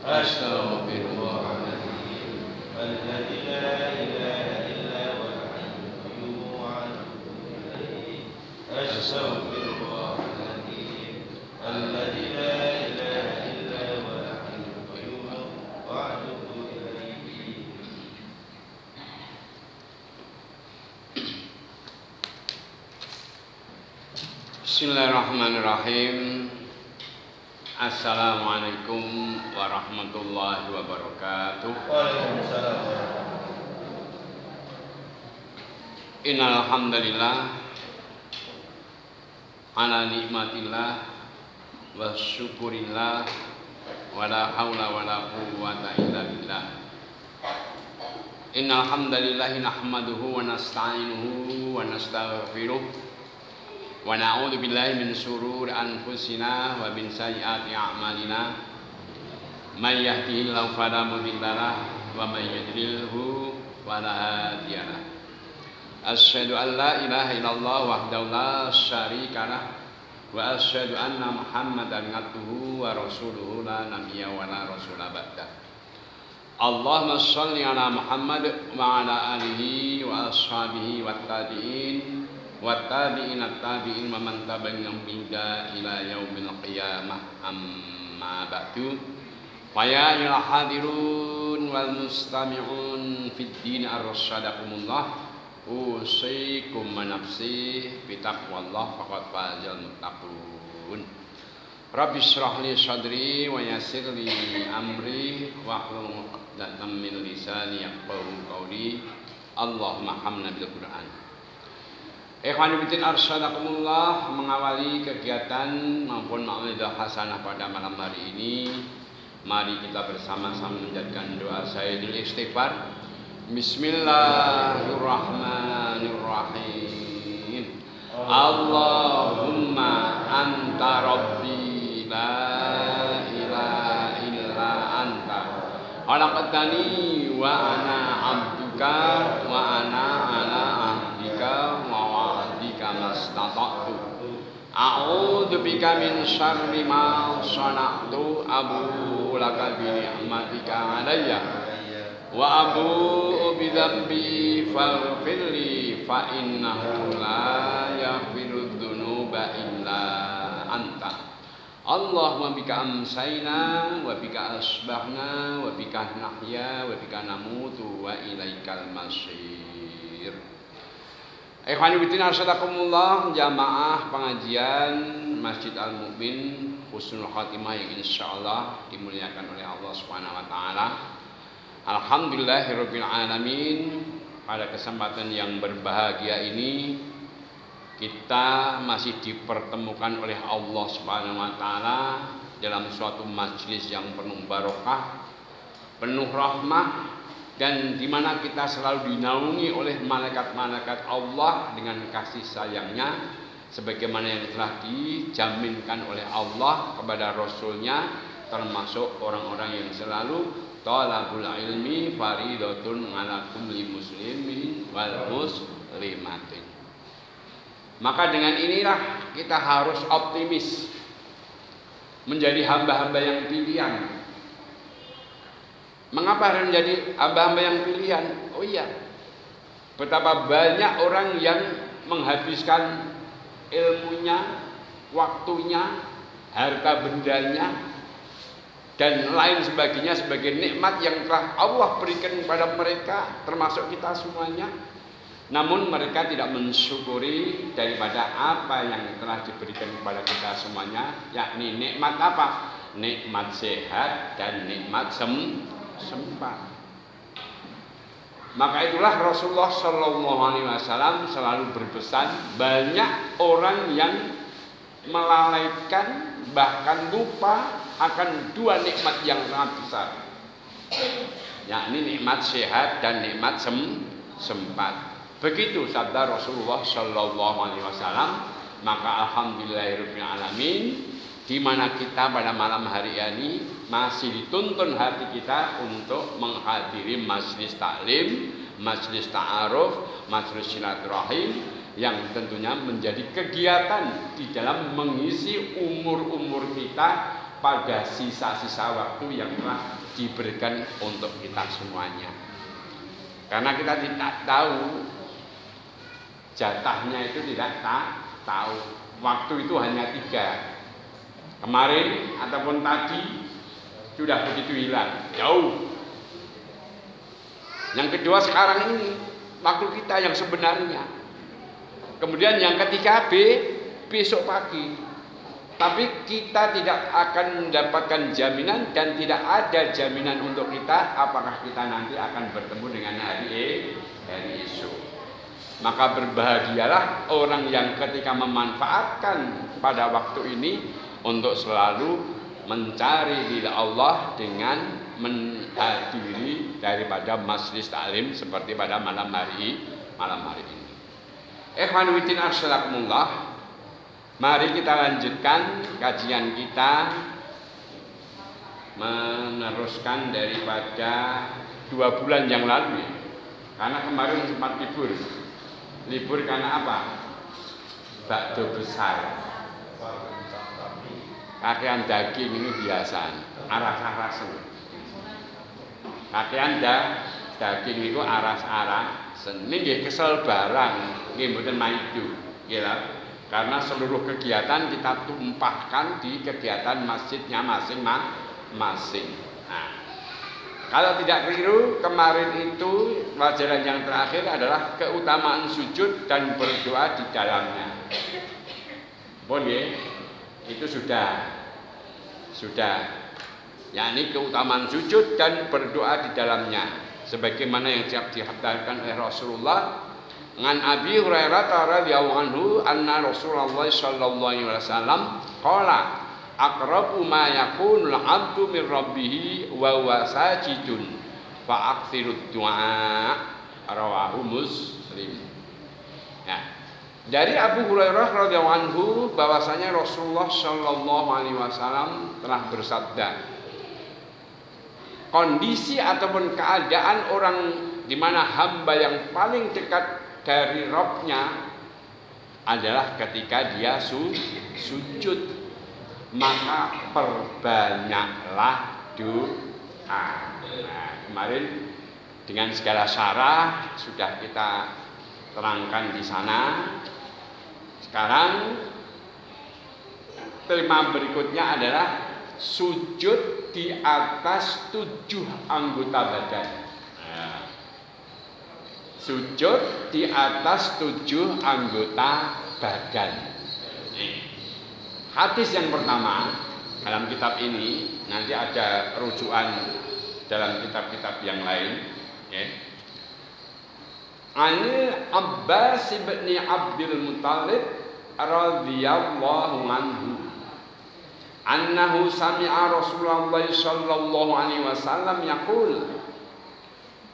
Astaghfirullahaladzim Alladzi la ilaha illa huwal hayyul qayyum wa atubu ilaih. Astaghfirullahaladzim Alladzi la ilaha illa huwal hayyul qayyum wa atubu ilaih. Bismillahirrahmanirrahim. Assalamualaikum warahmatullahi wabarakatuh. Waalaikumsalam. Innal hamdalillah ala nikmatillah wa syukurillah wa la haula wa la quwwata illa billah. Innal hamdalillah nahmaduhu wa nasta'inuhu wa nastaghfiruh wa na'udzu billahi min syururi anfusina wa min sayyiati a'malina. May yahdihillahu fala mudhillalah wa may yudlilhu fala hadiyalah. Asyhadu an la ilaha illallah wahdahu la syarikalah wa asyhadu anna Muhammadan abduhu wa rasuluhu la nabiyya wa la rasula ba'dah. Allahumma shalli ala Muhammad wa ala alihi wa ashabihi wat tabi'in wattabi'in at-tabi'in wa man tabi'ahum bi ila yaumil qiyamah. Amma ba'du. Fa ya ayyuhal hadirun wal mustami'un fid din arsyadakumullah. Usikum wa nafsi bi taqwallah faqad fazal muttaqun. Rabbi shrah li sadri wa yassir li amri wa hlul 'uqdatam min lisani yafqahu qawli. Allahumma hamna bil Qur'an. Ikhwan fillah arsyadakumullah, mengawali kegiatan maupun mau'idah hasanah pada malam hari ini, mari kita bersama-sama menjadikan doa sayyidul istighfar. Bismillahirrahmanirrahim. Allahumma anta rabbi la ilaha illa anta khalaqtani wa ana abduka wa ana ala ahdika wa mastata'tu. A'udzu bika min syarri ma shana'tu. Abu laka bi ni'matika 'alayya wa abu bi dzambi faghfirli fa innahu la yaghfiru dzunuba illa anta. Allahumma bika amsayna wa bika asbahna wa bika nahya wa bika namutu wa ilaikal masir. Ikhwani fillah arsyadakumullah, jamaah pengajian Masjid Al-Mu'min Husnul Khatimah yang insyaallah dimuliakan oleh Allah Subhanahu wa taala. Alhamdulillahirabbil alamin. Pada kesempatan yang berbahagia ini kita masih dipertemukan oleh Allah Subhanahu wa taala dalam suatu majelis yang penuh barokah, penuh rahmah, dan di mana kita selalu dinaungi oleh malaikat-malaikat Allah dengan kasih sayangnya, sebagaimana yang telah dijaminkan oleh Allah kepada Rasulnya, termasuk orang-orang yang selalu talabul ilmi faridatun ala kulli muslimin wal muslimatin. Maka dengan inilah kita harus optimis menjadi hamba-hamba yang pilihan. Mengapa harus menjadi hamba-hamba yang pilihan? Oh iya, betapa banyak orang yang menghabiskan ilmunya, waktunya, harta bendanya, dan lain sebagainya sebagai nikmat yang telah Allah berikan kepada mereka, termasuk kita semuanya. Namun mereka tidak mensyukuri daripada apa yang telah diberikan kepada kita semuanya, yakni nikmat apa? Nikmat sehat dan nikmat sempat. Maka itulah Rasulullah Shallallahu Alaihi Wasallam selalu berpesan, banyak orang yang melalaikan bahkan lupa akan dua nikmat yang sangat besar, yakni nikmat sehat dan nikmat sempat. Begitu sabda Rasulullah Shallallahu Alaihi Wasallam. Maka alhamdulillahirabbil alamin, di mana kita pada malam hari ini masih dituntun hati kita untuk menghadiri majelis taklim, majelis ta'aruf, majelis silaturahim, yang tentunya menjadi kegiatan di dalam mengisi umur-umur kita pada sisa-sisa waktu yang telah diberikan untuk kita semuanya. Karena kita tidak tahu jatahnya, itu tidak tahu. Waktu itu hanya 3. Kemarin ataupun tadi sudah begitu hilang, jauh. Yang kedua sekarang ini waktu kita yang sebenarnya. Kemudian yang ketiga besok pagi. Tapi kita tidak akan mendapatkan jaminan dan tidak ada jaminan untuk kita apakah kita nanti akan bertemu dengan hari esok. Maka berbahagialah orang yang ketika memanfaatkan pada waktu ini untuk selalu mencari ridha Allah dengan menghadiri daripada majelis taklim seperti pada malam hari ini. Ikhwan fillah asyhadakumullah. Mari kita lanjutkan kajian kita, meneruskan daripada 2 bulan yang lalu ya. Karena kemarin sempat libur karena apa? Bakdo besar, kakean daging ini biasa, aras-arasen. Kakean daging itu aras-arasen. Ini nggih kesel barang, nggih mboten maido, nggih lah. Karena seluruh kegiatan kita tumpahkan di kegiatan masjidnya masing-masing. Nah, kalau tidak keliru, kemarin itu pelajaran yang terakhir adalah keutamaan sujud dan berdoa di dalamnya. Boleh, itu sudah. Yakni keutamaan sujud dan berdoa di dalamnya. Sebagaimana yang dihabarkan oleh Rasulullah. Ngan Abi Hurairah radhiyallahu anhu anna Rasulullah sallallahu alaihi wasallam qala aqrabu ma yakunul 'abdu min rabbih wa huwa sajidun fa aktsirud du'a rawahu Muslim. Ya. Dari Abu Hurairah radhiyallahu anhu bahwasanya Rasulullah sallallahu alaihi wasallam telah bersabda, kondisi ataupun keadaan orang di mana hamba yang paling dekat dari Rabb-nya adalah ketika dia sujud, maka perbanyaklah doa. Nah, kemarin dengan segala syarah sudah kita terangkan di sana. Sekarang tema berikutnya adalah sujud di atas 7 anggota badan. Sujud di atas 7 anggota badan. Hadis yang pertama dalam kitab ini, nanti ada rujukan dalam kitab-kitab yang lain. An Abbas bin Abdul Muttalib radhiyallahu anhu annahu sami'a Rasulullah sallallahu alaihi wasallam yaqul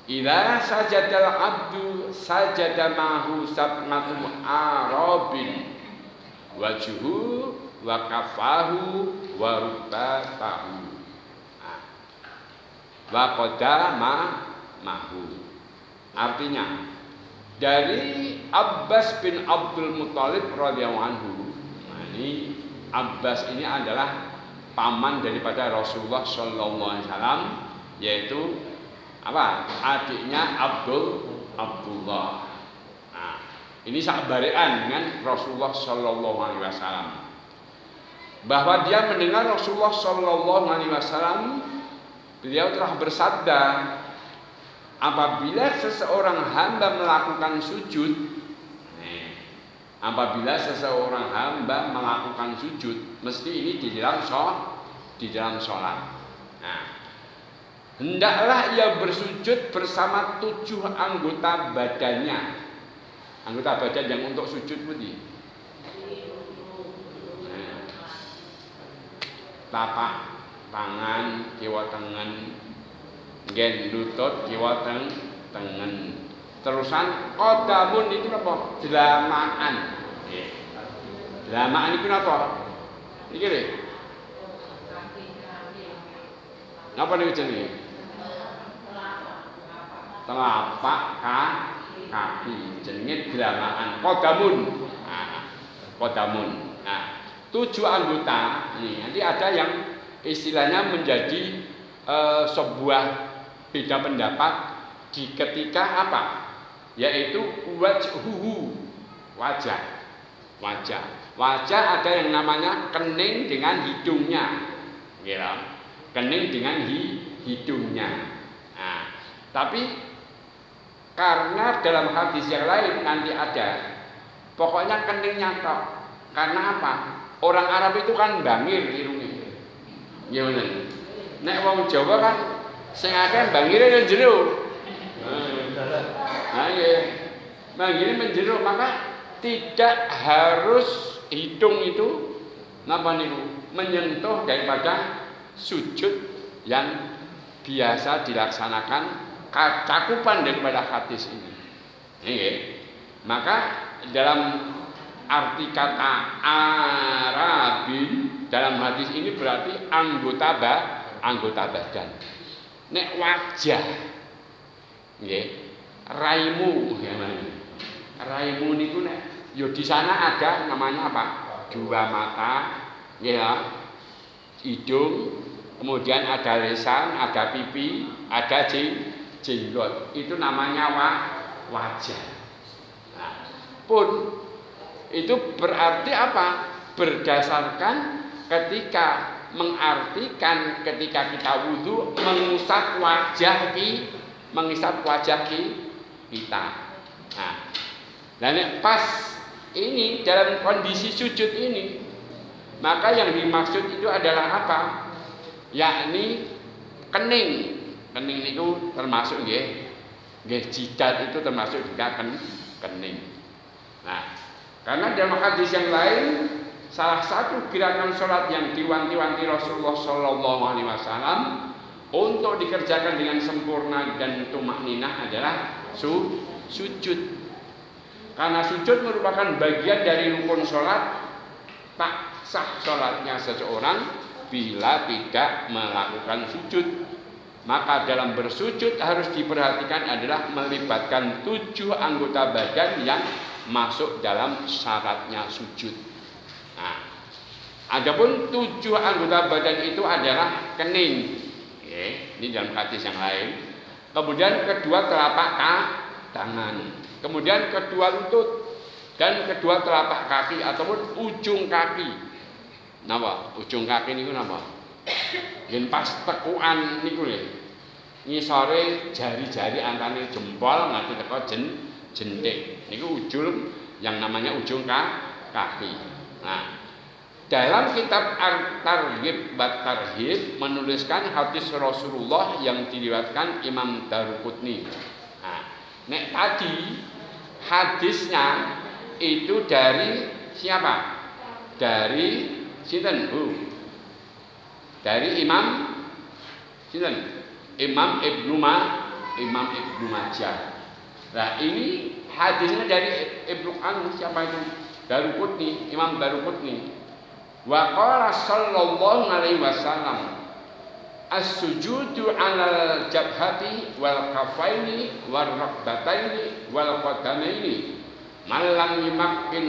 idza sajadal abdu sajada ma'hu sab'atu arabin wajhu wa kafahu wa rukbatahu wa qadama ma'hu. Artinya dari Abbas bin Abdul Muttalib radhiyallahu anhu. Ini Abbas ini adalah paman daripada Rasulullah sallallahu alaihi wasallam, yaitu apa? Adiknya Abdullah. Nah, ini sabarean dengan Rasulullah sallallahu alaihi wasallam. Bahwa dia mendengar Rasulullah sallallahu alaihi wasallam, beliau telah bersabda, apabila seseorang hamba melakukan sujud, mesti ini di dalam sholat. Nah, hendaklah ia bersujud bersama 7 anggota badannya. Anggota badan yang untuk sujud putih. Tapak tangan, kiwa tengen, gen lutut, kiwa tengen. Terusan qadamun itu apa? Delamaan. Delamaan itu apa? Iki lho. Napa niku jenenge? Telapak kaki. Jenenge delamaan. Qadamun. Nah, qadamun. Nah, 7 anggota. Ini nanti ada yang istilahnya menjadi sebuah beda pendapat di ketika apa? Yaitu wajah. Wajah ada yang namanya kening dengan hidungnya, gitu. Kening dengan hidungnya. Nah, tapi karena dalam hadis yang lain nanti ada, pokoknya keningnya tok. Karena apa? Orang Arab itu kan bangir irungnya. Gimana? Nek wong Jawa kan sing akeh bangire nang jero. Nah, iya. Bangire menjero, maka tidak harus hidung itu napa niku menyentuh daripada sujud yang biasa dilaksanakan cakupan daripada hadis ini. Maka dalam arti kata Arabin dalam hadis ini berarti anggota badan. Nek wajah, raimu, raimu niku nek yo di sana ada namanya apa? 2 mata, hidung, kemudian ada lisan, ada pipi, ada jenggot. Itu namanya wajah. Nah, pun itu berarti apa? Berdasarkan ketika mengartikan ketika kita wudu mengisap wajah kita. Nah, dan pas ini dalam kondisi sujud ini, maka yang dimaksud itu adalah apa? Yakni kening. Kening itu termasuk jidat itu termasuk juga kening. Nah, karena dalam hadis yang lain salah satu gerakan sholat yang diwanti-wanti Rasulullah Shallallahu Alaihi Wasallam untuk dikerjakan dengan sempurna dan tumakninah adalah sujud. Karena sujud merupakan bagian dari rukun sholat, tak sah sholatnya seseorang bila tidak melakukan sujud. Maka dalam bersujud harus diperhatikan adalah melibatkan 7 anggota badan yang masuk dalam syaratnya sujud. Nah, adapun 7 anggota badan itu adalah kening. Ini dalam hadis yang lain. Kemudian kedua telapak tangan. Kemudian kedua lutut dan kedua telapak kaki ataupun ujung kaki. Napa? Ujung kaki niku napa? Yen pas tekukan niku lho. Ngisore jari-jari antane jempol nganti teko jentik. Niku ujung yang namanya ujung kaki. Nah, dalam kitab At-Targhib wa Tarhib menuliskan hadis Rasulullah yang diriwayatkan Imam Daruqutni. Nah, nek tadi hadisnya itu dari siapa? Dari sinten, Bu? Dari Imam sinten? Imam Ibnu Majah. Nah, ini hadisnya dari Ibnu siapa itu? Daruqutni, Imam Daruqutni. Wa qala sallallahu alaihi wasallam as-sujudu 'alal jabhati wal kafaini war raqbataini wal qadamaini man lam yumakkin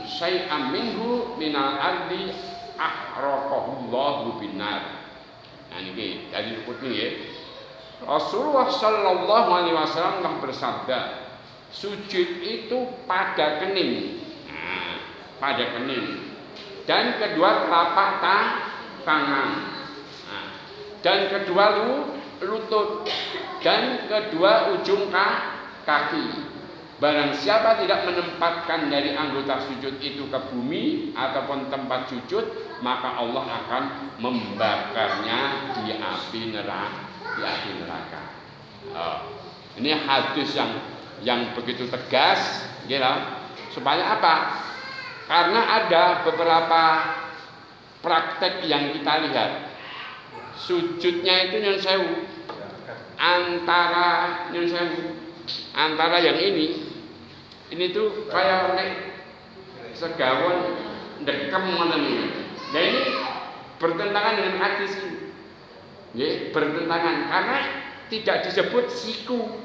syai'an minhu minal ardi ahraqahu Allahu binar. Nah niki dari Qutni ya. Rasulullah sallallahu alaihi wasallam telah bersabda, sujud itu pada kening. Nah, pada kening. Dan kedua telapak tangan. Nah, dan kedua lutut dan kedua ujung kaki. Barang siapa tidak menempatkan dari anggota sujud itu ke bumi ataupun tempat sujud, maka Allah akan membakarnya di api neraka. Ini hadis yang begitu tegas, supaya apa? Karena ada beberapa praktek yang kita lihat, sujudnya itu nyun sewu, antara yang ini tuh kayak segawon dekem ngoten iki. Nah ini bertentangan dengan hadis ini. Nggih, bertentangan karena tidak disebut siku.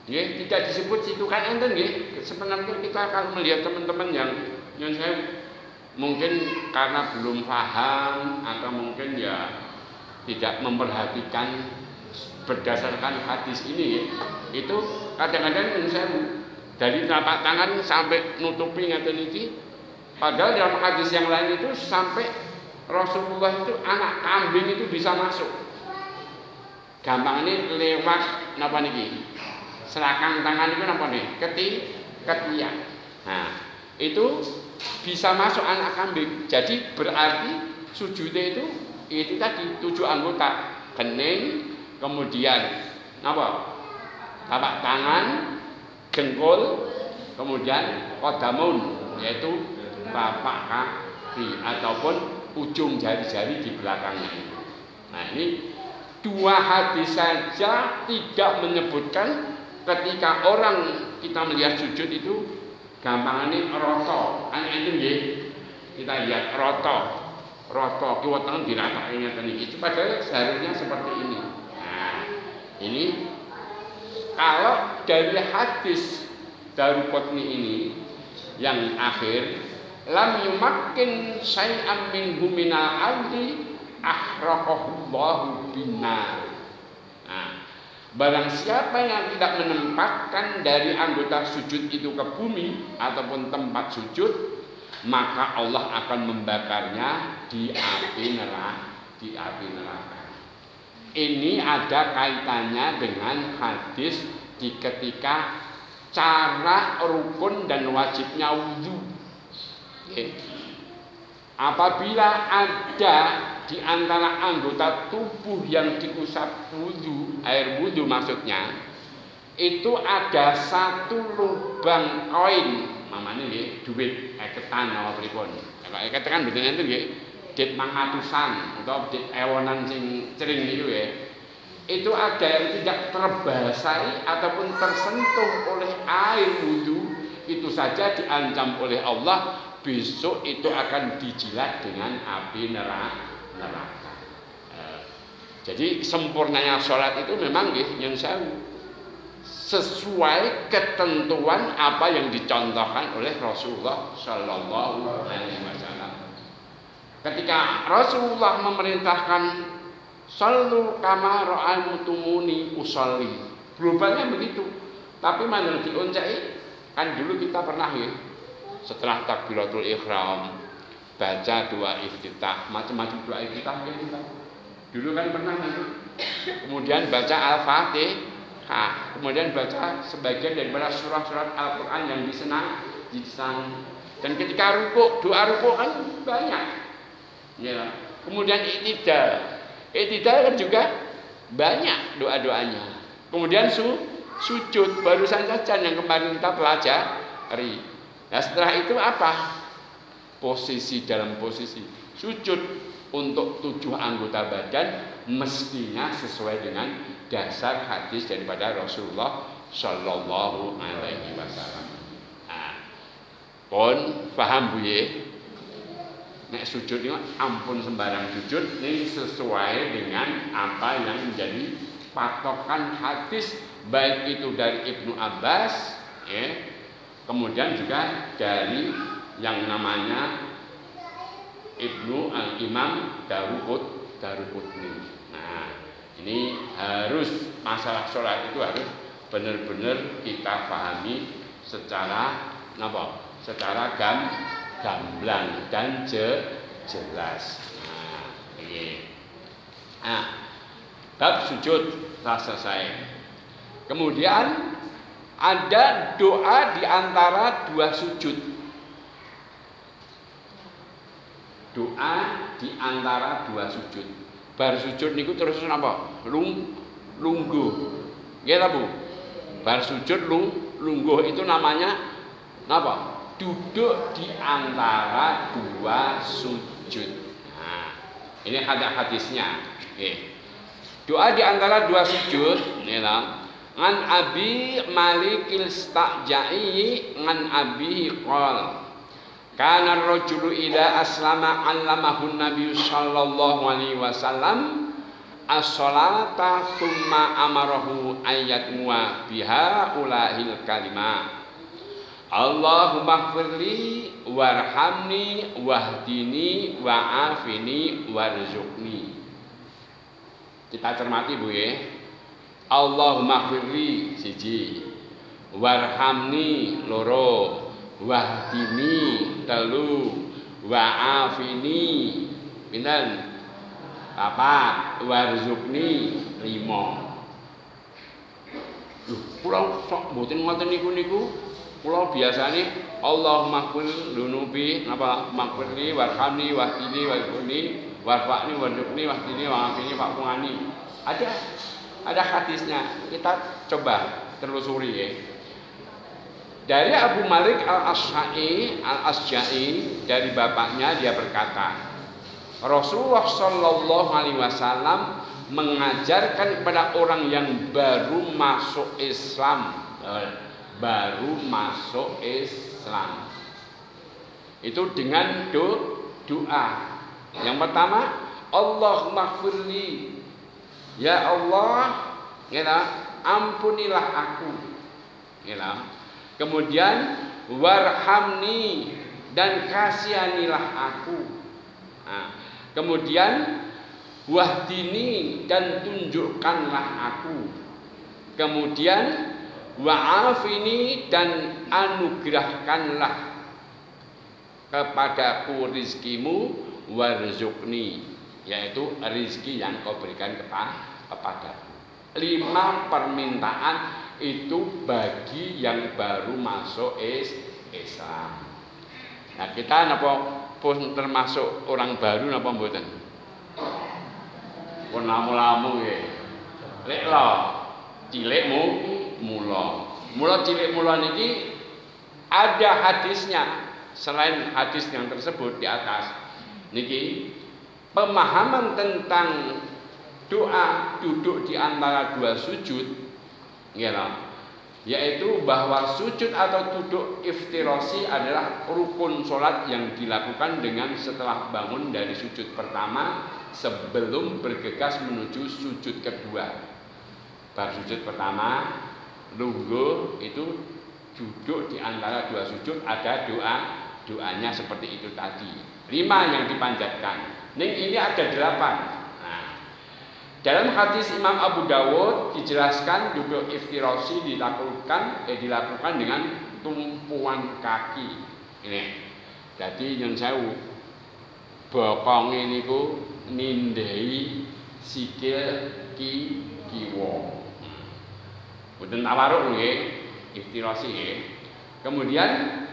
Nggih, tidak disebut siku kan enten nggih. Sebenarnya kita akan melihat teman-teman yang saya mungkin karena belum paham atau mungkin ya tidak memperhatikan berdasarkan hadis ini, itu kadang-kadang saya dari telapak tangan sampai nutupi ngaten iki, padahal dalam hadis yang lain itu sampai Rasulullah itu anak kambing itu bisa masuk. Gampang ini lewat napa niki? Selakang tangan itu napa nih? Ketiak. Nah, itu bisa masuk anak kambing. Jadi berarti sujudnya itu tadi 7 anggota, kening, kemudian napa? Telapak tangan, dengkul, kemudian qadamun, yaitu telapak kaki ataupun ujung jari-jari di belakangnya itu. Nah, ini 2 hadis saja tidak menyebutkan ketika orang kita melihat sujud itu gampangane roto. Itu nggih. Kita lihat roto kiwa tengen diratake ngeten iki. Padahal seharusnya seperti ini. Nah, ini kalau dari hadis Daruqutni ini yang akhir, lam yumakkin syai'an minhu minal ardi ahraqahullahu binnar. Nah, barang siapa yang tidak menempatkan dari anggota sujud itu ke bumi ataupun tempat sujud, maka Allah akan membakarnya di api neraka. Ini ada kaitannya dengan hadis di ketika cara rukun dan wajibnya wudu. Apabila ada di antara anggota tubuh yang diusap wudu, air wudu maksudnya, itu ada satu lubang koin, mamane nggih duit eketan apa pripun. Kalau eketan kan bedanya itu nggih dit 500-an atau dit ewonan sing cering niku ya. Itu ada yang tidak terbasahi ataupun tersentuh oleh air wudu, itu saja diancam oleh Allah besok itu akan dijilat dengan api neraka. Jadi sempurnanya sholat itu memang yang sesuai ketentuan apa yang dicontohkan oleh Rasulullah Shallallahu Alaihi Wasallam. Ketika Rasulullah memerintahkan sallu kama ra'aytumuni usolli, globalnya begitu. Tapi mana dioncai? Kan dulu kita pernah ya, setelah takbiratul ihram baca doa iftitah, macam-macam doa iftitah ya kita. Dulu kan pernah nanti. Kemudian baca Al-Fatihah, kemudian baca sebagian daripada surah-surah Al-Qur'an yang disenang. Dan ketika rukuk, doa rukuk kan banyak. Ya. Kemudian I'tidal kan juga banyak doa-doanya. Kemudian sujud barusan saja yang kemarin kita pelajari. Nah, setelah itu apa? Dalam posisi sujud untuk 7 anggota badan mestinya sesuai dengan dasar hadis daripada Rasulullah Shallallahu Alaihi Wasallam. Nah, pun paham bu ye? Nek sujud ini ampun sembarang sujud, ini sesuai dengan apa yang menjadi patokan hadis, baik itu dari Ibnu Abbas, kemudian juga dari yang namanya Ibnu Al-Imam Daruqutni. Nah, ini harus masalah sholat itu harus benar-benar kita pahami secara gamblang dan jelas. Nah, ini. Nah, bab sujud telah selesai. Kemudian ada doa di antara 2 sujud. Doa di antara 2 sujud. Bar sujud niku terus napa? Lungguh. Nggih ta, Bu? Bar sujud lungguh itu namanya napa? Duduk di antara 2 sujud. Nah, ini hadisnya. Doa di antara 2 sujud, nila. Ngan Abi Malikil Stajai ngan Abi qol. Kana ar-rajulu idza aslama 'allamahu an-nabiy sallallahu alaihi wasallam as-salata thumma amarahu ayat wa biha ulahil kalimah. Allahumma gfirli warhamni wahdini wa'afini warzuqni. Kita cermati Bu ya. Allahumma gfirli siji, warhamni loro, wahdini telu, wa'afini pinten papat, warzuqni 5. Kula sok mboten ngoten niku. Kula biasane Allahumma qul dunubi napa maghfirli warhamni wahdini warzuqni warfa'ni warzuqni wahdini wa'afini fa'funi. Ada hadisnya. Kita coba telusuri ya. Dari Abu Malik Al-Asja'i dari bapaknya dia berkata, Rasulullah Shallallahu Alaihi Wasallam mengajarkan kepada orang yang baru masuk Islam, itu dengan doa. Yang pertama, Allahumma gfirli, ya Allah, ampunilah aku. Kemudian warhamni, dan kasihanilah aku. Kemudian wahdini, dan tunjukkanlah aku. Kemudian wa'afini, dan anugerahkanlah kepadaku rizkimu, warzuqni, yaitu rizki yang kau berikan kepadaku. 5 permintaan itu bagi yang baru masuk Islam. Nah, kita napa pun termasuk orang baru napa mboten? Pun lamu-lamu nggih. Lek lho, cilikmu mula cilik mula niki ada hadisnya. Selain hadis yang tersebut di atas niki, pemahaman tentang doa duduk di antara 2 sujud, yaitu bahwa sujud atau duduk iftirasi adalah rukun sholat yang dilakukan dengan setelah bangun dari sujud pertama sebelum bergegas menuju sujud kedua. Bar sujud pertama lungguh itu duduk di antara 2 sujud, ada doanya seperti itu tadi. 5 yang dipanjatkan. Ini ada 8. Dalam hadis Imam Abu Dawud dijelaskan duduk iftirasi dilakukan dengan tumpuan kaki. Ini. Jadi yang sewu bokonge niku nindai sikil kiwa. Mboten tawaruk nggih, iftirasi nggih. Kemudian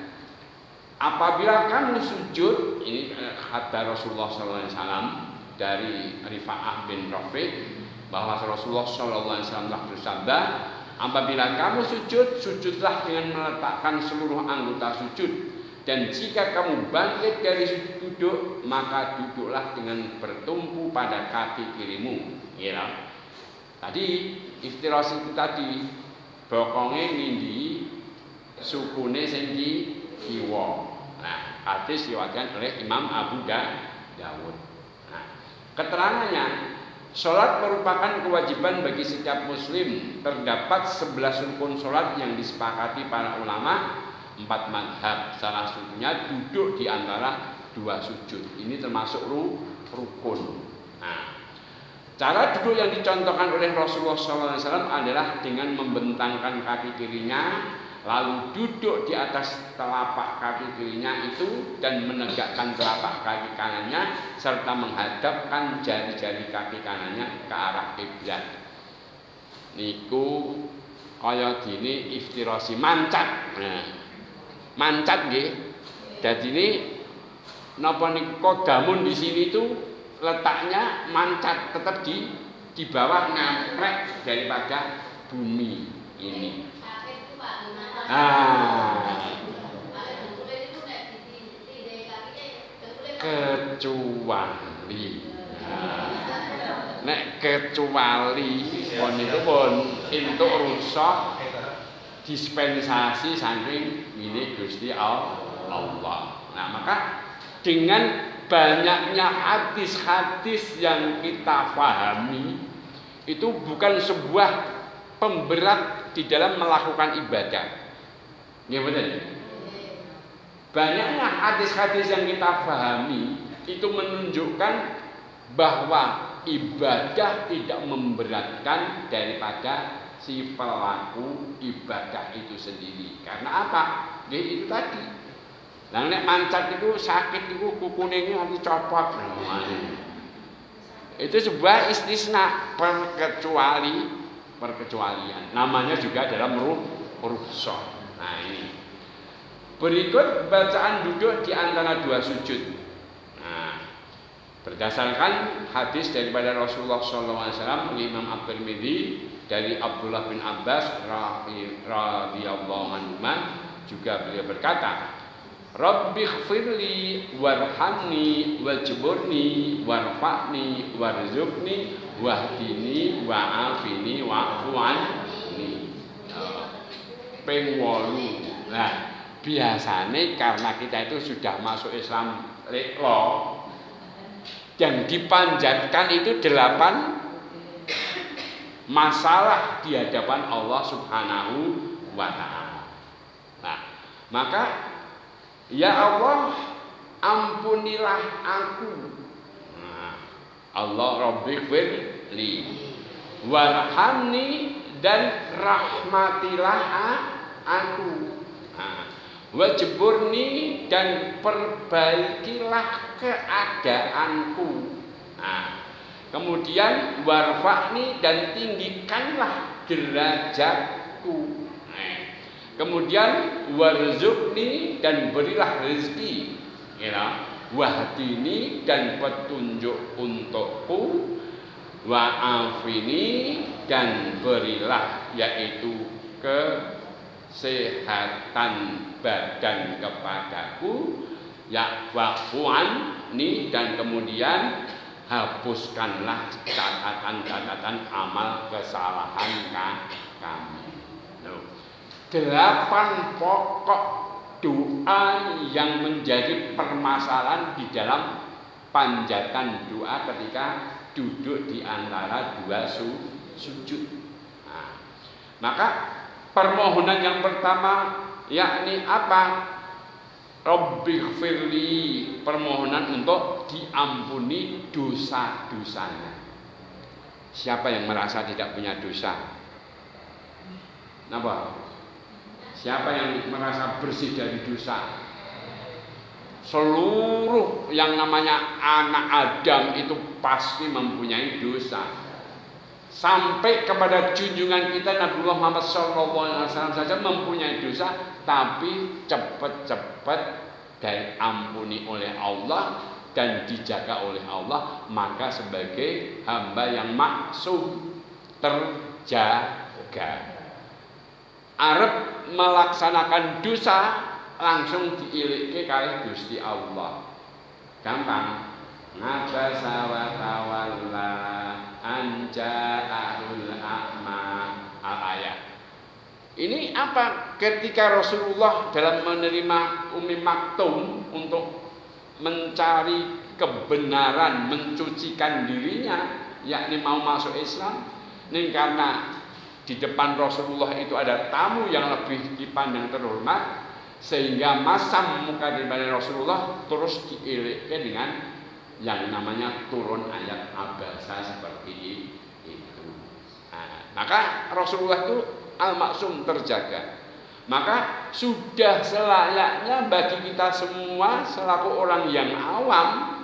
apabila kamu sujud, ini kata Rasulullah SAW dari Rifa'ah bin Rafiq, bahwa Rasulullah SAW telah bersabda, apabila kamu sujud, sujudlah dengan meletakkan seluruh anggota sujud, dan jika kamu bangkit dari duduk, maka duduklah dengan bertumpu pada kaki kirimu. Ya. Tadi iftirasi itu tadi bokonge nindi, sukune sing kiwa. Nah, hadis diriwayatkan oleh Imam Abu Dawud. Keterangannya, sholat merupakan kewajiban bagi setiap muslim. Terdapat 11 rukun sholat yang disepakati para ulama 4 madhab. Salah satunya duduk di antara 2 sujud. Ini termasuk rukun. Nah, cara duduk yang dicontohkan oleh Rasulullah SAW adalah dengan membentangkan kaki kirinya, lalu duduk di atas telapak kaki kirinya itu dan menegakkan telapak kaki kanannya serta menghadapkan jari-jari kaki kanannya ke arah kiblat. Niku kaya dene iftirasi mancat. Nah, mancat nggih. Dadi ini napa niku kodamun di sini itu letaknya mancat, tetap di bawah ngamprek daripada bumi ini. Kecuali niku pun entuk rusak dispensasi saking ini Gusti Allah. Nah, maka dengan banyaknya hadis-hadis yang kita pahami itu bukan sebuah pemberat di dalam melakukan ibadah. Ya betul. Banyaknya hadis-hadis yang kita pahami itu menunjukkan bahwa ibadah tidak memberatkan daripada si pelaku ibadah itu sendiri. Karena apa? Ya itu tadi. Nah, nek mancat itu sakit itu kukune ini nanti copot. Itu sebuah istisna, perkecualian. Namanya juga adalah rukhsah. Nah, ini. Berikut bacaan duduk di antara dua sujud. Nah, berdasarkan hadis daripada Rasulullah SAW, Imam At-Tirmidzi dari Abdullah bin Abbas radhiyallahu anhu juga beliau berkata, Rabbighfirli warhamni wajburni warfa'ni warzuqni wahdini wa'afini wa'fu anni. Ping 8. Nah, biasanya karena kita itu sudah masuk Islam leklo yang dipanjatkan itu 8 masalah di hadapan Allah Subhanahu wa ta'ala. Nah, maka ya Allah, ampunilah aku. Nah, Allah Rabbighfirli warhamni dan rahmatilah aku. Nah, wajburni dan perbaikilah keadaanku. Nah, kemudian warfa'ni dan tinggikanlah derajatku. Kemudian warzuqni dan berilah rezeki, ya, wahdini dan petunjuk untukku, wa'afini dan berilah yaitu kesehatan badan kepadaku, ya wa'fu'an ni dan kemudian hapuskanlah catatan-catatan amal kesalahan kami. 8 pokok doa yang menjadi permasalahan di dalam panjatan doa ketika duduk di antara dua sujud. Nah, maka permohonan yang pertama yakni apa? Rabbighfirli, permohonan untuk diampuni dosa-dosanya. Siapa yang merasa tidak punya dosa? Napa? Siapa yang merasa bersih dari dosa? Seluruh yang namanya anak Adam itu pasti mempunyai dosa. Sampai kepada junjungan kita Nabiullah Muhammad SAW saja mempunyai dosa, tapi cepat-cepat diampuni oleh Allah dan dijaga oleh Allah, maka sebagai hamba yang maksum terjaga. Arep melaksanakan dosa langsung diilike kalih Gusti Allah. Gampang. Ngabasa wa tawalla anja'ahul a'ma al-ayat. Ini apa? Ketika Rasulullah dalam menerima Ummi Maktum untuk mencari kebenaran, mencucikan dirinya, yakni mau masuk Islam, ini karena di depan Rasulullah itu ada tamu yang lebih dipandang terhormat, sehingga masam muka daripada Rasulullah terus diilikkan dengan yang namanya turun ayat abasa seperti itu. Nah, maka Rasulullah itu al-maksum terjaga. Maka sudah selayaknya bagi kita semua selaku orang yang awam,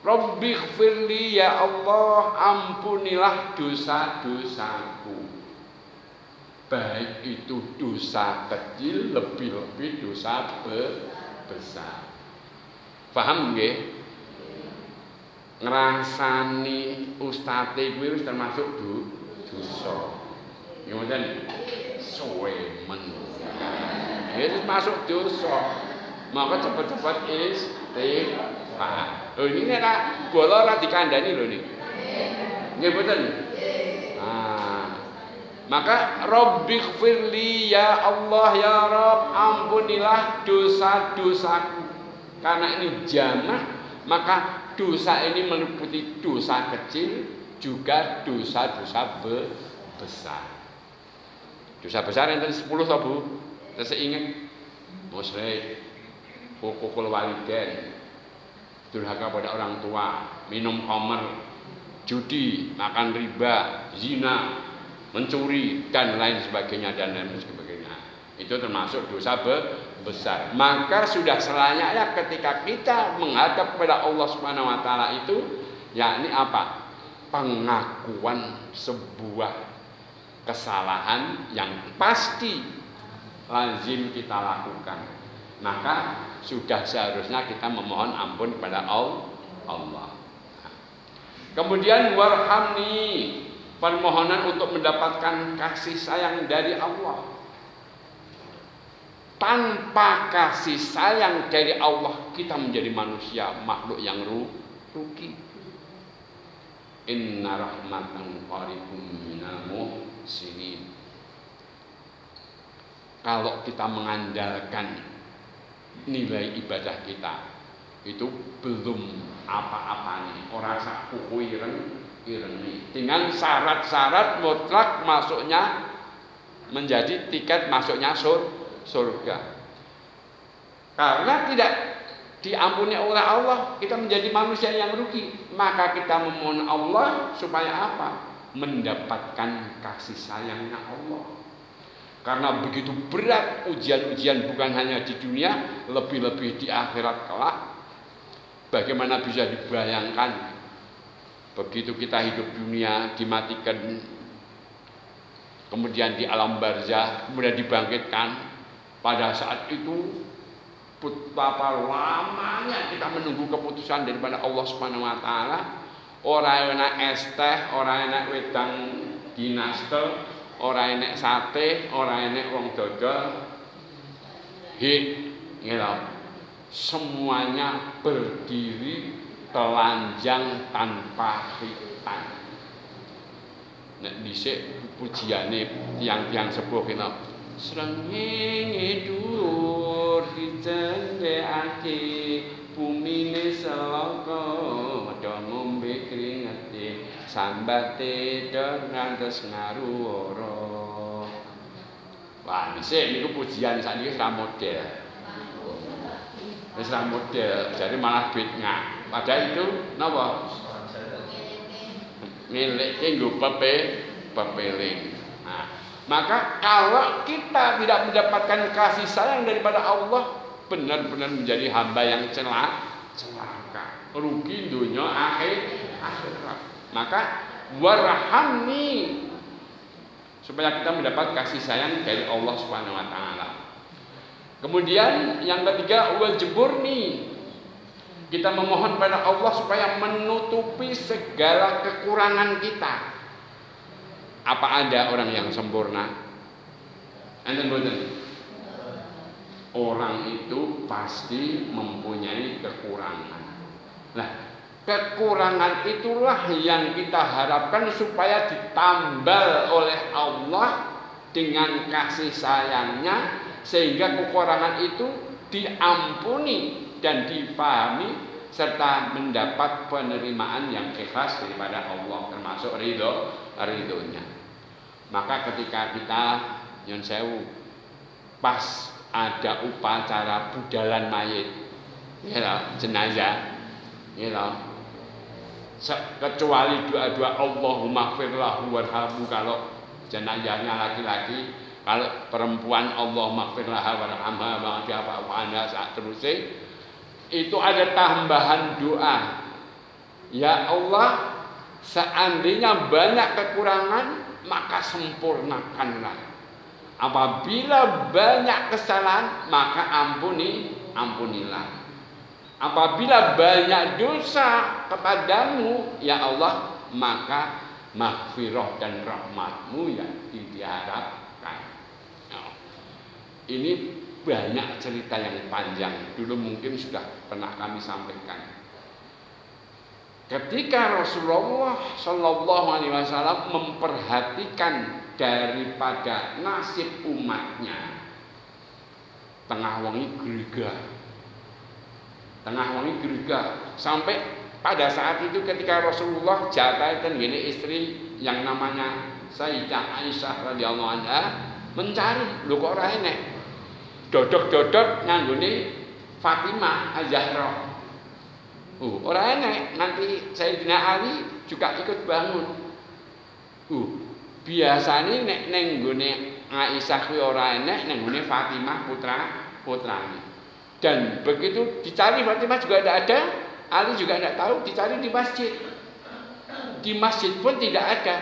Rabbighfirli, ya Allah, ampunilah dosa-dosaku. Baik itu dosa kecil, lebih-lebih dosa besar. Paham nggih? Ngrasani ustate kuwi wis termasuk dosa. Ngoten suwe men. Wis masuk dosa. Maka cepet-cepet istighfar. Oh ini nek bola ora dikandani lho niki. Nggih mboten? Maka Rabbighfirli, ya Allah, ya Rabb, ampunilah dosa-dosaku. Karena ini jamak, maka dosa ini meliputi dosa kecil juga dosa-dosa besar. Dosa besar enten 10 to Bu? Terus ingat musyrik, hukukul walidain, durhaka pada orang tua, minum khamr, judi, makan riba, zina, mencuri dan lain sebagainya dan lain sebagainya. Itu termasuk dosa besar. Maka sudah selayaknya ketika kita menghadap kepada Allah Subhanahu wa taala itu yakni apa? Pengakuan sebuah kesalahan yang pasti lazim kita lakukan. Maka sudah seharusnya kita memohon ampun kepada Allah. Kemudian warhamni, permohonan untuk mendapatkan kasih sayang dari Allah. Tanpa kasih sayang dari Allah, kita menjadi manusia, makhluk yang rugi. Inna rahmatan qaribun minal muhsinin. Kalau kita mengandalkan nilai ibadah kita itu belum apa-apa nih, orang sak kuku ireng dengan syarat-syarat mutlak masuknya menjadi tiket masuknya surga. Karena tidak diampuni oleh Allah, kita menjadi manusia yang rugi. Maka kita memohon Allah supaya apa? Mendapatkan kasih sayangnya Allah. Karena begitu berat ujian-ujian bukan hanya di dunia, lebih-lebih di akhirat kelak. Bagaimana bisa dibayangkan begitu kita hidup dunia dimatikan, kemudian di alam barzah, kemudian dibangkitkan. Pada saat itu betapa lamanya kita menunggu keputusan daripada Allah Subhanahu wa taala. Ora enak es teh, ora enak wedang dinaste, ora enak sate, ora enak wong dodol. Semuanya berdiri telanjang tanpa khitan. Nek dhisik pujiane tiang-tiang sepuh kena srengenge dhuwur dicendhekake bumine selaka padha ngombe kringete sambate do ngantos ngaruwara. Wah, dhisik niku pujian sakniki ra model. Wis ra model, jadi malah bid'ah. Padahal itu napa? Ngelekke nggo pepeling. Nah, maka kalau kita tidak mendapatkan kasih sayang daripada Allah, benar-benar menjadi hamba yang celaka, rugi dunia akhirat. Maka warhamni, supaya kita mendapat kasih sayang dari Allah Subhanahu wa taala. Kemudian yang ketiga, wajburni, kita memohon pada Allah supaya menutupi segala kekurangan kita. Apa ada orang yang sempurna? Enten boten? Orang itu pasti mempunyai kekurangan. Nah, kekurangan itulah yang kita harapkan supaya ditambal oleh Allah dengan kasih sayangnya, sehingga kekurangan itu diampuni dan dipahami serta mendapat penerimaan yang ikhlas daripada Allah, termasuk ridhonya. Maka ketika kita nyun sewu pas ada upacara budalan mayit, jenazah, kecuali doa-doa Allahumma firlahu warhamhu kalau jenazahnya laki-laki, kalau perempuan Allahumma firlaha warhamha wa'afiha wa'anha saat terusnya itu ada tambahan doa. Ya Allah, seandainya banyak kekurangan, maka sempurnakanlah. Apabila banyak kesalahan, maka ampunilah. Apabila banyak dosa kepadamu, ya Allah, maka maghfirah dan rahmatmu yang diharapkan. Nah, ini banyak cerita yang panjang. Dulu mungkin sudah pernah kami sampaikan. Ketika Rasulullah Shallallahu Alaihi Wasallam memperhatikan daripada nasib umatnya, tengah wengi grega, sampai pada saat itu ketika Rasulullah jatakan gini istri yang namanya Sayyidah Aisyah radhiyallahu anha mencari, lho kok ora enek. dodok-dodok nganggone Fatimah Az-Zahra. Ora enek nanti Sayyidina Ali juga ikut bangun. Biasane nek ning nggone Aisyah kuwi ora enek, ning nggone Fatimah putrane. Dan begitu dicari Fatimah juga tidak ada, Ali juga tidak tahu, dicari di masjid. Di masjid pun tidak ada.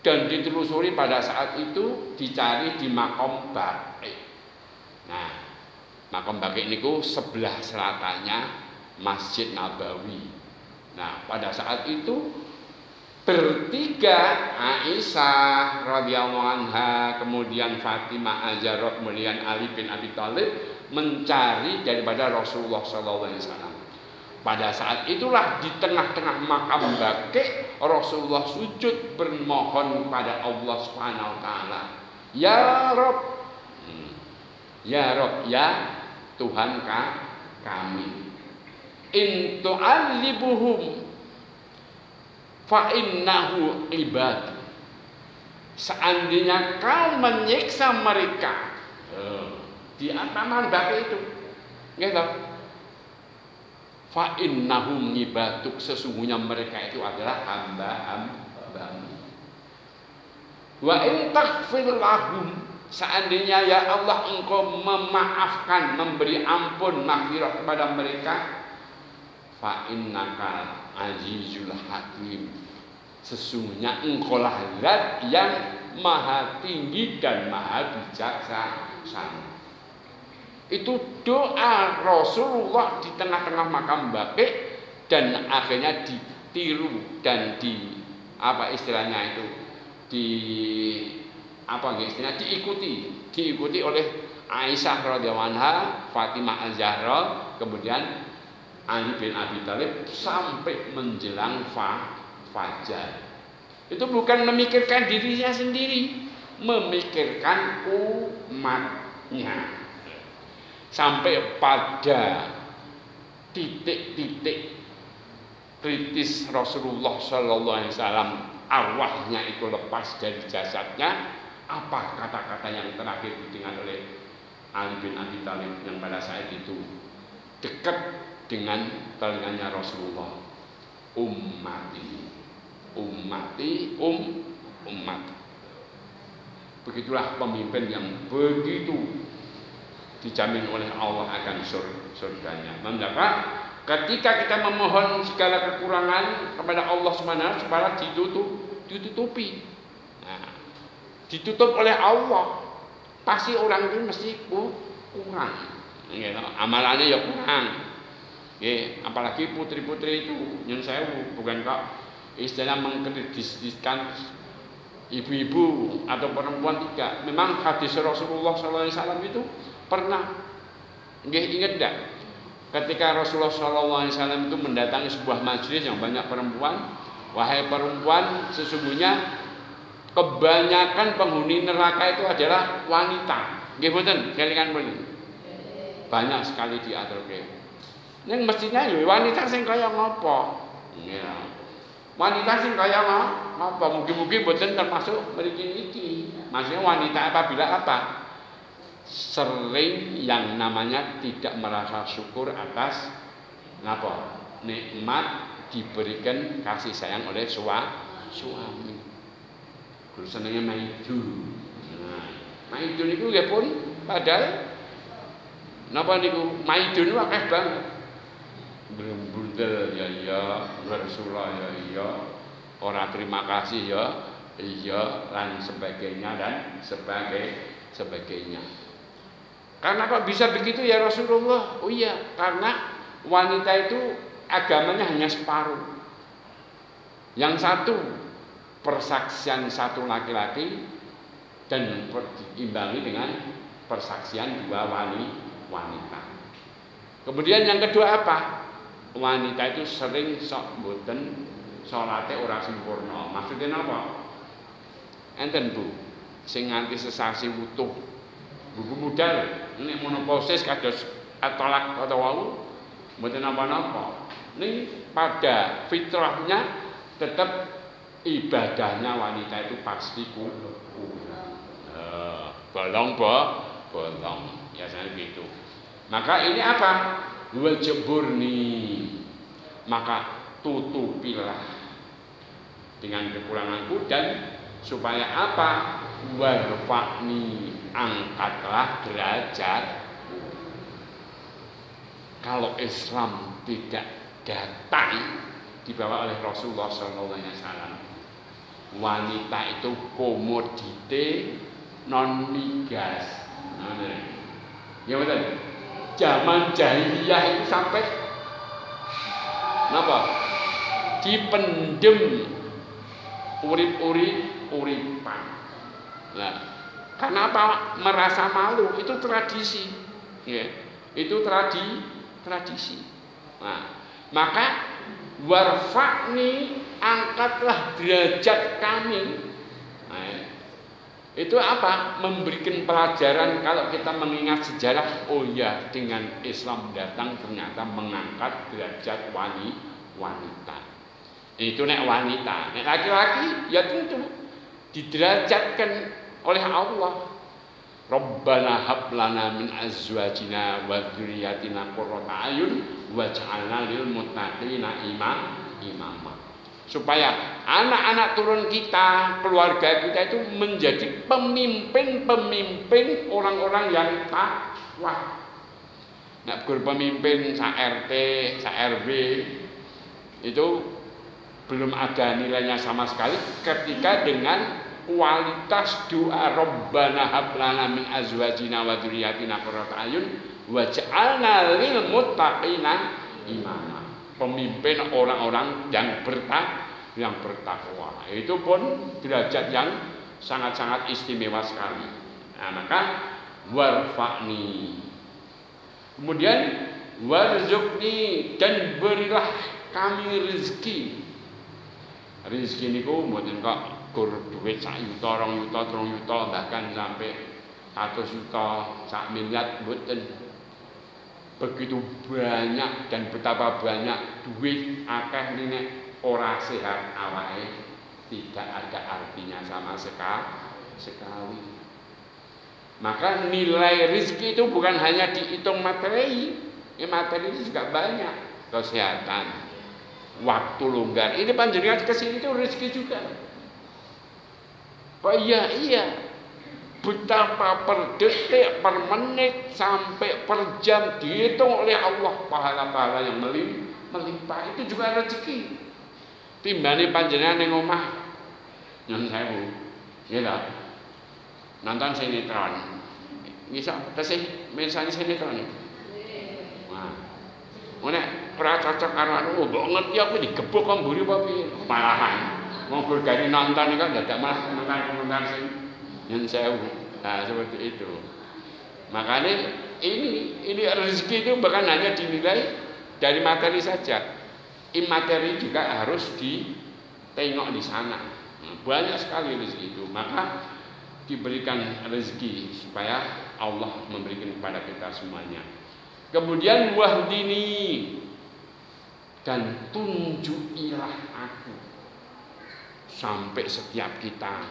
Dan ditelusuri pada saat itu dicari di Maqam Baqi. Nah, Maqam Baqi niku sebelah selatannya Masjid Nabawi. Nah, pada saat itu bertiga, Aisyah radhiyallahu anha, kemudian Fatimah Az-Zahra, kemudian Ali bin Abi Thalib mencari daripada Rasulullah sallallahu alaihi wasallam. Pada saat itulah di tengah-tengah makam Baqi Rasulullah sujud bermohon kepada Allah Subhanahu wa taala. Ya Rabb. Ya Rabb, ya Tuhan kami. In tu'allibuhum fa innahu ibad. Seandainya kau menyiksa mereka di ataman Baqi itu, gitu. Fa innahum ibaduk, sesungguhnya mereka itu adalah hamba-hambamu. Wa in taghfir lahum, seandainya ya Allah engkau memaafkan, memberi ampun, maghfirah kepada mereka, fa innaka azizul hakim, sesungguhnya engkau lah zat yang maha tinggi dan maha bijaksana. Itu doa Rasulullah di tengah-tengah makam Baqi, dan akhirnya ditiru dan diikuti oleh Aisyah radhiyallahu anha, Fatimah Az-Zahra, kemudian Ali bin Abi Thalib sampai menjelang fajar. Itu bukan memikirkan dirinya sendiri, memikirkan umatnya. Sampai pada titik-titik kritis Rasulullah sallallahu alaihi wasallam, arwahnya itu lepas dari jasadnya, apa kata-kata yang terakhir didengar oleh Ali bin Abi Thalib yang pada saat itu dekat dengan telinganya Rasulullah? Ummati, umat. Begitulah pemimpin yang begitu dijamin oleh Allah akan surganya. Maka ketika kita memohon segala kekurangan kepada Allah Subhanahu supaya ditutupi. Nah, ditutup oleh Allah. Pasti orang itu mesti kurang. Ya, amalannya ya kurang. Ya, apalagi putri-putri itu nyun sewu, bukan kok istilah mengkreditkan ibu-ibu atau perempuan, tidak. Memang hadis Rasulullah SAW itu pernah, ingat tidak? Ketika Rasulullah SAW itu mendatangi sebuah majelis yang banyak perempuan, wahai perempuan, sesungguhnya kebanyakan penghuni neraka itu adalah wanita. Nggih mboten, kelingan mriki. Banyak sekali di atroke. Ning mestinya ya wanita sing kaya ngopo? Ya. Wanita sing kaya ngopo? Mugi-mugi mboten termasuk mriki iki. Maksudnya wanita apabila apa? Sering yang namanya tidak merasa syukur atas nikmat diberikan kasih sayang oleh suami. Kulo senenge maidu. Nah, maidu niku nggih pun padahal napa niku maidu niku akeh banget. Brembundel ya iya, Rasulullah ya iya, ora terima kasih ya iya, dan sebagainya sebagainya. Karena kok bisa begitu ya Rasulullah? Oh iya, karena wanita itu agamanya hanya separuh. Yang satu persaksian satu laki-laki dan diimbangi dengan persaksian dua wanita. Kemudian yang kedua apa? Wanita itu sering sok mboten salate ora sempurna. Maksudnya apa? Enten Bu, sing nganti sesasi wutuh. Buku modal nek monoposis kados atolak atau wau mboten napa-napa. Ini pada fitrahnya tetap ibadahnya wanita itu pasti kurang. Bolong. biasanya gitu. Maka ini apa? Wajburni, maka tutupilah dengan kekuranganku, dan supaya apa? Warfa'ni, angkatlah derajat. Kalau Islam tidak datang dibawa oleh Rasulullah SAW, wanita itu komodite non migas. Ya betul. Zaman jahiliyah itu sampai apa? Dipendem urip-uripan. Nah, karena apa? Merasa malu, itu tradisi. Ya, itu tradisi. Nah, maka warfa'ni, angkatlah derajat kami. Nah, itu apa? Memberikan pelajaran kalau kita mengingat sejarah. Oh ya, dengan Islam datang ternyata mengangkat derajat wanita. Itu nek wanita, nek laki-laki ya tentu diderajatkan oleh Allah. Rabbana hab lana min azwajina wa dzurriyyatina qurrata ayun waj'alna lil muttaqina imama. Supaya anak-anak turun kita, keluarga kita itu menjadi pemimpin orang-orang yang takwa. Nek berpemimpin sa RT, sa RW itu belum ada nilainya sama sekali ketika dengan kualitas doa Rabbana hab lana min azwajina wa dzurriyyatina qurrata ayun waj'alna lil muttaqina imama. Pemimpin orang-orang yang bertakwa. Itu pun derajat yang sangat-sangat istimewa sekali. Nah, maka warfa'ni. Kemudian warzuqni, dan berilah kami rezeki. Rezeki niku mboten kok kur duit 1 juta, 2 juta, 3 juta, bahkan sampai 100 juta, 1 miliar mboten. Begitu banyak dan betapa banyak duit akeh nek ora sehat awake, tidak ada artinya sama sekali. Maka nilai rezeki itu bukan hanya dihitung materi, materi itu juga banyak. Kesehatan, waktu longgar, ini panjenengan kesini itu rezeki juga. Oh iya, betapa per detik, per menit, sampai per jam dihitung oleh Allah pahala-pahala yang melimpah. Itu juga rezeki. Timbane panjenengan ning omah nyun sewu, ya nonton sinetron. Bisa tesih mirsani sinetron. Nah, nek ora cocok karo anu, mbok ngerti aku digebuk kok mburi apa piye? Malahan wong gari nonton iki dadak malah komentar sing nyun sewu. Nah, seperti itu. Makanya ini rezeki itu bukan hanya dinilai dari materi saja. Imateri juga harus ditengok di sana. Nah, banyak sekali rezeki itu. Maka diberikan rezeki supaya Allah memberikan kepada kita semuanya. Kemudian wahdini, dan tunjukilah aku. Sampai setiap kita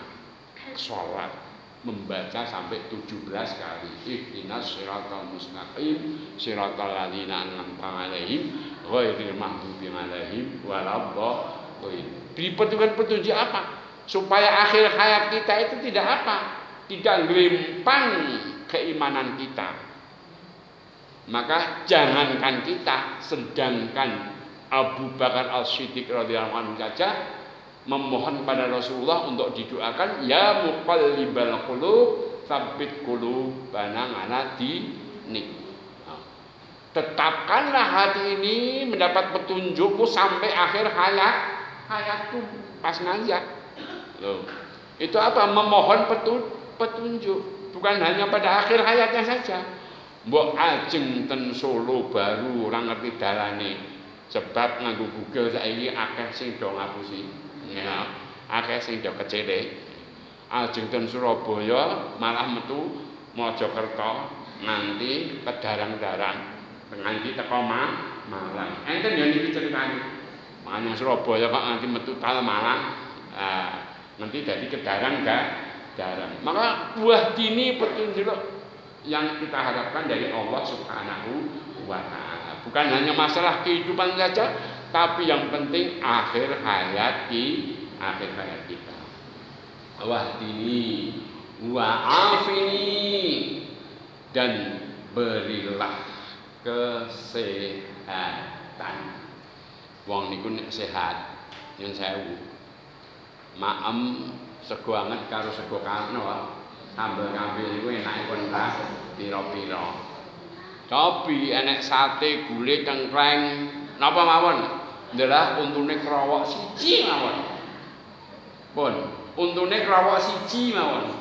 sholat membaca sampai 17 kali. Ihdinas siratal mustaqim siratal ladzina an'amta 'alaihim ghairil maghdubi 'alaihim waladdallin. Beri petunjuk apa? Supaya akhir hayat kita itu tidak apa? Tidak gelimpang keimanan kita. Maka jangankan kita, sedangkan Abu Bakar As-Siddiq radhiyallahu anhu saja memohon pada Rasulullah untuk didoakan, ya muqallibal qulub tsabbit qulubana ala dinik. Tetapkanlah hati ini mendapat petunjukmu sampai akhir hayatku. Pas ngajak loh, itu apa? Memohon petunjuk, bukan hanya pada akhir hayatnya saja. Mbok ajeng ten Solo baru orang ngerti dalane, sebab nganggo Google saiki akeh sing do ngapusi. Ya, akeh sing do kecele. Ajeng ten Surabaya malah metu Mojokerto nganti kedarang-darang, nganti teko Malang. Enten yo niki ceritane. Manang Surabaya kok nganti metu tal Malang. Nanti dadi kedarang gak darang. Maka buah dini petunjuk yang kita harapkan dari Allah Subhanahu wa Ta'ala. Bukan hanya masalah kehidupan saja, tapi yang penting akhir hayat kita. Wahdini wa'afini, dan berilah kesehatan. Wong niku nek sehat yen sewu. Maem sego anget karo sego karno, sambel kambing niku enake pun ra pira-pira. Tapi enek sate, gulai, cengkreng, napa mawon? Ndelah untune krowok siji mawon. Pun, untune krowok siji mawon.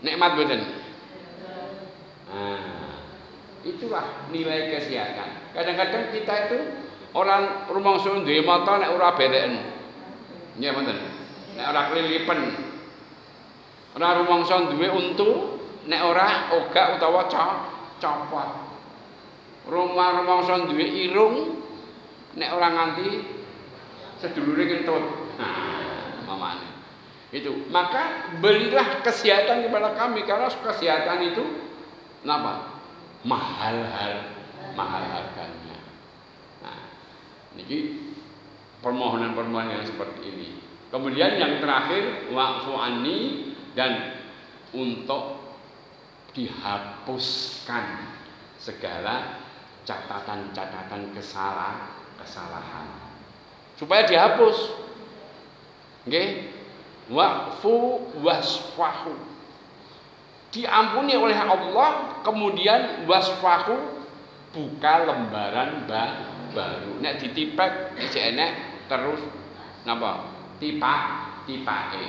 Nikmat mboten? Nah, itulah nilai kesehatan. Kadang-kadang kita itu orang rumangsa duwe mata nek ora bereken. Nggih mboten. Nek ora klilipen. Ora rumangsa duwe untu nek ora ogak utawa copot. Rumangsa duwe irung nek ora nganti sedulure kentut. Nah, mamane. Itu. Maka berilah kesehatan kepada kami, karena kesehatan itu napa? Mahal harganya. Nah, ini permohonan-permohonan yang seperti ini. Kemudian yang terakhir, wa'fu anni, dan untuk dihapuskan segala catatan-catatan kesalahan. Supaya dihapus. Nggih. Wa'fu wasfahu. Diampuni oleh Allah, kemudian wasfahu, buka lembaran baru. Nek ditipek isih enek terus napa? Tipake.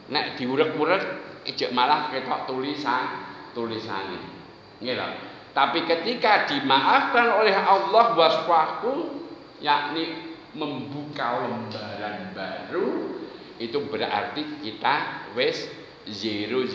Nek diurek-urek ijek malah ketok tulisane. Nggih lho. Tapi ketika dimaafkan oleh Allah wasfahu, yakni membuka lembaran baru, itu berarti kita wis 0-0.